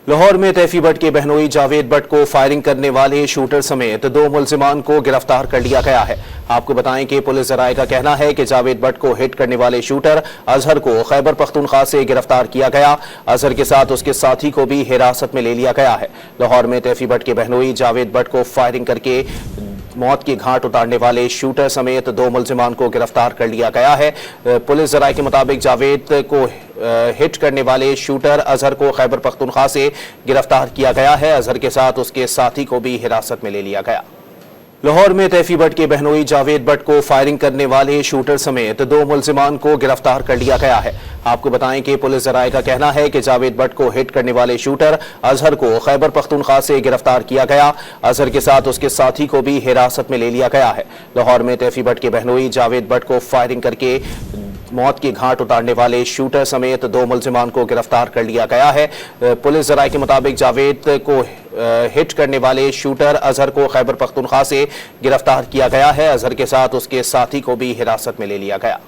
लाहौर में तैफी भट्ट के बहनोई जावेद भट्ट को फायरिंग करने वाले शूटर समेत 2 मुलजिमान को गिरफ्तार कर लिया गया है। आपको बताएं कि पुलिस ज़राए का कहना है कि जावेद भट्ट को हिट करने वाले शूटर अजहर को खैबर पख्तूनख्वा से गिरफ्तार किया गया। अजहर के साथ उसके साथी को भी हिरासत में ले लिया गया है। लाहौर में तैफी भट्ट के बहनोई जावेद भट्ट को फायरिंग करके मौत की घाट उतारने वाले शूटर समेत 2 मुलजिमान को गिरफ्तार कर लिया गया है। पुलिस ज़राए के मुताबिक जावेद को हिट करने वाले शूटर अजहर को खैबर पख्तूनख्वा से गिरफ्तार किया गया है। अजहर के साथ उसके साथी को भी हिरासत में ले लिया गया। लाहौर में तैफी भट्ट के बहनोई जावेद भट्ट को फायरिंग करने वाले शूटर समेत 2 मुलजिमान को गिरफ्तार कर लिया गया है। आपको बताएं कि पुलिस ज़राए का कहना है कि जावेद भट्ट को हिट करने वाले शूटर अजहर को खैबर पख्तूनख्वा से गिरफ्तार किया गया। अजहर के साथ उसके साथी को भी हिरासत में ले लिया गया है। लाहौर में तैफी भट्ट के बहनोई जावेद भट्ट को फायरिंग करके मौत की घाट उतारने वाले शूटर समेत 2 मुलजिमान को गिरफ्तार कर लिया गया है। पुलिस ज़राए के मुताबिक जावेद को हिट करने वाले शूटर अजहर को खैबर पख्तूनख्वा से गिरफ्तार किया गया है। अजहर के साथ उसके साथी को भी हिरासत में ले लिया गया।